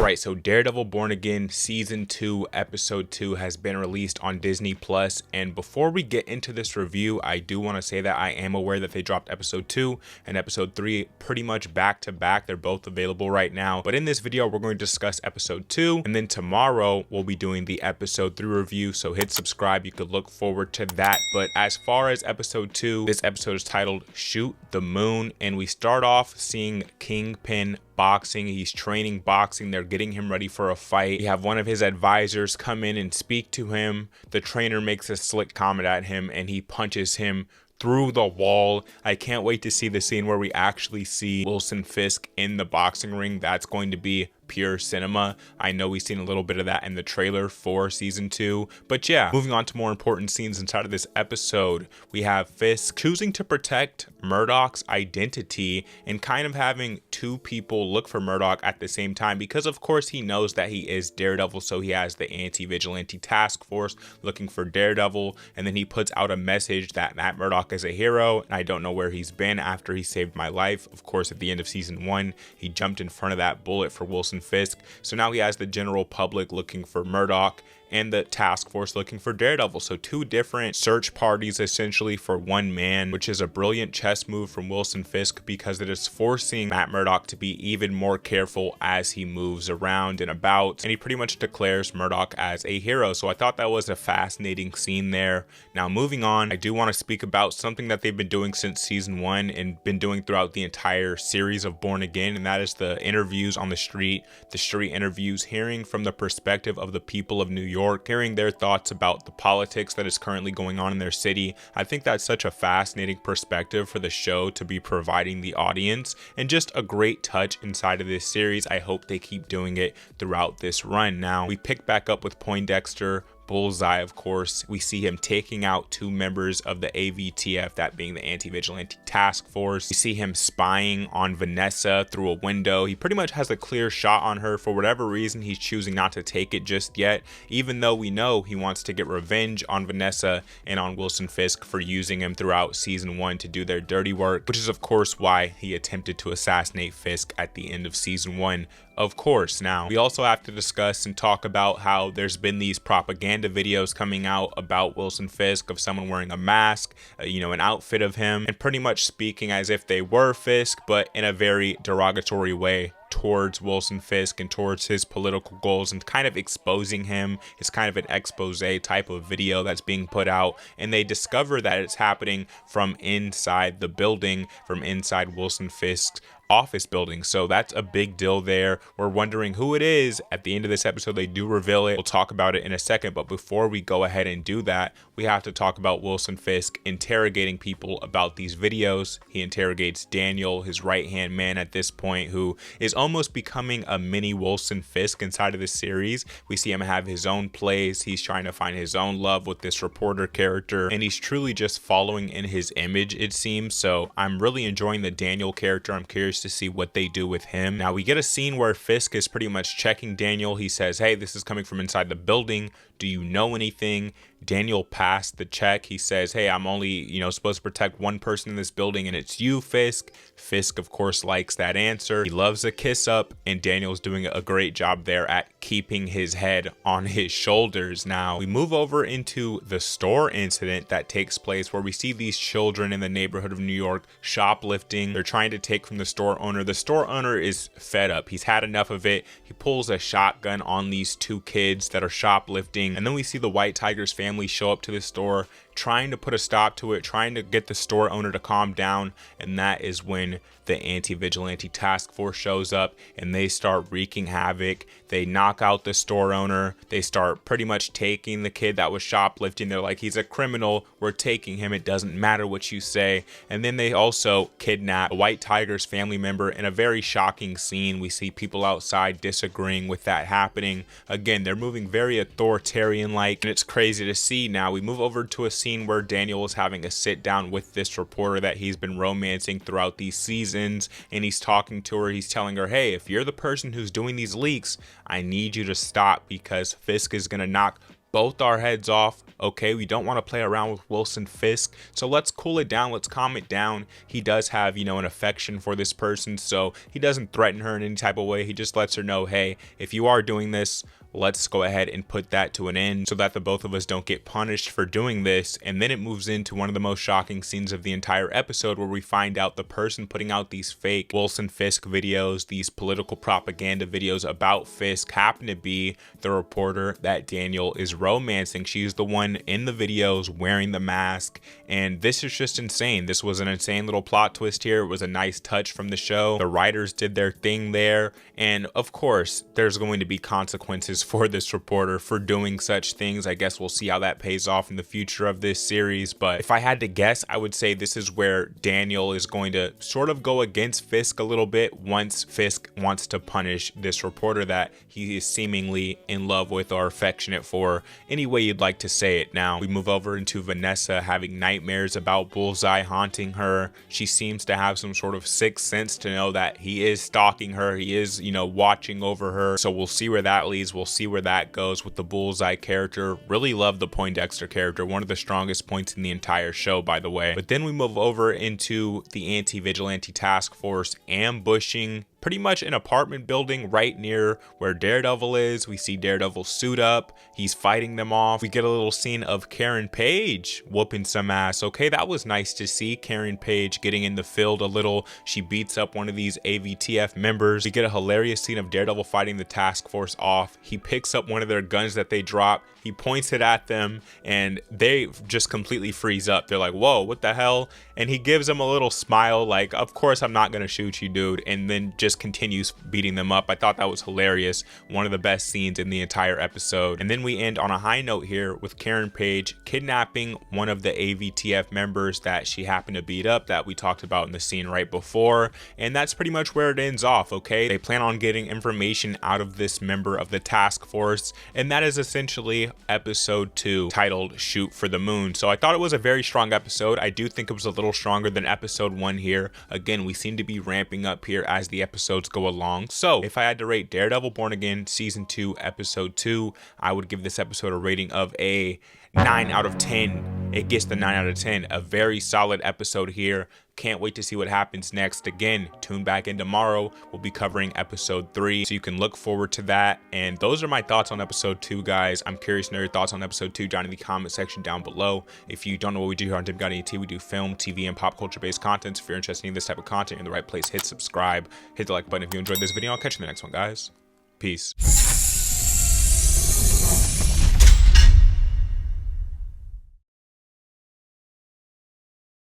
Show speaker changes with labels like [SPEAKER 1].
[SPEAKER 1] Alright, so Daredevil Born Again Season 2 Episode 2 has been released on Disney Plus, and before we get into this review, I do want to say that I am aware that they dropped Episode 2 and Episode 3 pretty much back to back. They're both available right now, but in this video we're going to discuss Episode 2, and then tomorrow we'll be doing the Episode 3 review, so hit subscribe, you could look forward to that. But as far as Episode 2, this episode is titled Shoot the Moon, and we start off seeing Kingpin boxing. He's training boxing. They're getting him ready for a fight. You have one of his advisors come in and speak to him. The trainer makes a slick comment at him and he punches him through the wall. I can't wait to see the scene where we actually see Wilson Fisk in the boxing ring. That's going to be pure cinema. I know we've seen a little bit of that in the trailer for season 2, but yeah, moving on to more important scenes inside of this episode, we have Fisk choosing to protect Murdoch's identity and kind of having two people look for Murdoch at the same time, because of course he knows that he is Daredevil, so he has the anti-vigilante task force looking for Daredevil, and then he puts out a message that Matt Murdoch is a hero and I don't know where he's been after he saved my life. Of course, at the end of season 1 he jumped in front of that bullet for Wilson Fisk, so now he has the general public looking for Murdoch and the task force looking for Daredevil. So two different search parties essentially for one man, which is a brilliant chess move from Wilson Fisk because it is forcing Matt Murdoch to be even more careful as he moves around and about, and he pretty much declares Murdoch as a hero. So I thought that was a fascinating scene there. Now moving on, I do want to speak about something that they've been doing since season 1 and been doing throughout the entire series of Born Again, and that is the interviews on the street interviews, hearing from the perspective of the people of New York, hearing their thoughts about the politics that is currently going on in their city. I think that's such a fascinating perspective for the show to be providing the audience, and just a great touch inside of this series. I hope they keep doing it throughout this run. Now we pick back up with Poindexter. Bullseye, of course, we see him taking out two members of the AVTF, that being the anti-vigilante task force. We see him spying on Vanessa through a window. He pretty much has a clear shot on her. For whatever reason, he's choosing not to take it just yet, even though we know he wants to get revenge on Vanessa and on Wilson Fisk for using him throughout season 1 to do their dirty work, which is of course why he attempted to assassinate Fisk at the end of season 1. Of course. Now we also have to discuss and talk about how there's been these propaganda videos coming out about Wilson Fisk of someone wearing a mask, an outfit of him, and pretty much speaking as if they were Fisk, but in a very derogatory way towards Wilson Fisk and towards his political goals, and kind of exposing him. It's kind of an expose type of video that's being put out, and they discover that it's happening from inside the building, from inside Wilson Fisk's office building. So that's a big deal there. We're wondering who it is. At the end of this episode they do reveal it. We'll talk about it in a second, but before we go ahead and do that, we have to talk about Wilson Fisk interrogating people about these videos. He interrogates Daniel, his right-hand man at this point, who is almost becoming a mini Wilson Fisk inside of this series. We see him have his own plays. He's trying to find his own love with this reporter character, and he's truly just following in his image, it seems. So I'm really enjoying the Daniel character. I'm curious to see what they do with him. Now we get a scene where Fisk is pretty much checking Daniel. He says, hey, this is coming from inside the building. Do you know anything? Daniel passed the check. He says, hey, I'm only, supposed to protect one person in this building, and it's you, Fisk. Fisk, of course, likes that answer. He loves a kiss up, and Daniel's doing a great job there at keeping his head on his shoulders. Now we move over into the store incident that takes place, where we see these children in the neighborhood of New York shoplifting. They're trying to take from the store owner. The store owner is fed up. He's had enough of it. He pulls a shotgun on these two kids that are shoplifting, and then we see the White Tiger's family show up to the store, trying to put a stop to it, trying to get the store owner to calm down, and that is when the anti-vigilante task force shows up and they start wreaking havoc. They knock out the store owner. They start pretty much taking the kid that was shoplifting. They're like, he's a criminal, we're taking him, it doesn't matter what you say. And then they also kidnap a White Tiger's family member in a very shocking scene. We see people outside disagreeing with that happening. Again, they're moving very authoritarian like, and it's crazy to see. Now we move over to a scene where Daniel is having a sit down with this reporter that he's been romancing throughout these seasons, and he's talking to her. He's telling her, hey, if you're the person who's doing these leaks, I need you to stop, because Fisk is gonna knock both our heads off. Okay, we don't want to play around with Wilson Fisk, so let's cool it down, let's calm it down. He does have, you know, an affection for this person, so he doesn't threaten her in any type of way. He just lets her know, hey, if you are doing this, let's go ahead and put that to an end so that the both of us don't get punished for doing this. And then it moves into one of the most shocking scenes of the entire episode, where we find out the person putting out these fake Wilson Fisk videos, these political propaganda videos about Fisk, happen to be the reporter that Daniel is romancing. She's the one in the videos wearing the mask, and this is just insane. This was an insane little plot twist here. It was a nice touch from the show. The writers did their thing there, and of course there's going to be consequences for this reporter for doing such things. I guess we'll see how that pays off in the future of this series, but if I had to guess, I would say this is where Daniel is going to sort of go against Fisk a little bit once Fisk wants to punish this reporter that he is seemingly in love with or affectionate for, any way you'd like to say it. Now we move over into Vanessa having nightmares about Bullseye haunting her. She seems to have some sort of sixth sense to know that he is stalking her, he is, you know, watching over her. So we'll see where that leads. We'll see where that goes with the Bullseye character. Really love the Poindexter character, one of the strongest points in the entire show, by the way. But then we move over into the anti-vigilante task force ambushing pretty much an apartment building right near where Daredevil is. We see Daredevil suit up, he's fighting them off. We get a little scene of Karen Page whooping some ass. Okay, that was nice to see Karen Page getting in the field a little. She beats up one of these AVTF members. We get a hilarious scene of Daredevil fighting the task force off. He picks up one of their guns that they drop, he points it at them, and they just completely freeze up. They're like, whoa, what the hell? And he gives them a little smile like, of course I'm not gonna shoot you, dude, and then just continues beating them up. I thought that was hilarious. One of the best scenes in the entire episode. And then we end on a high note here with Karen Page kidnapping one of the AVTF members that she happened to beat up, that we talked about in the scene right before. And that's pretty much where it ends off. Okay, they plan on getting information out of this member of the task force, and that is essentially episode 2, titled Shoot for the Moon. So I thought it was a very strong episode. I do think it was a little stronger than episode 1 here. Again, we seem to be ramping up here as the episodes go along. So if I had to rate Daredevil Born Again season 2 episode 2, I would give this episode a rating of a 9 out of 10. It gets the 9 out of 10. A very solid episode here. Can't wait to see what happens next. Again, tune back in tomorrow. We'll be covering episode 3, so you can look forward to that. And those are my thoughts on episode 2, guys. I'm curious to know your thoughts on episode 2 down in the comment section down below. If you don't know what we do here on Demigod ET, we do film, TV, and pop culture based content. So if you're interested in this type of content, you're in the right place. Hit subscribe, hit the like button if you enjoyed this video. I'll catch you in the next one, guys. Peace.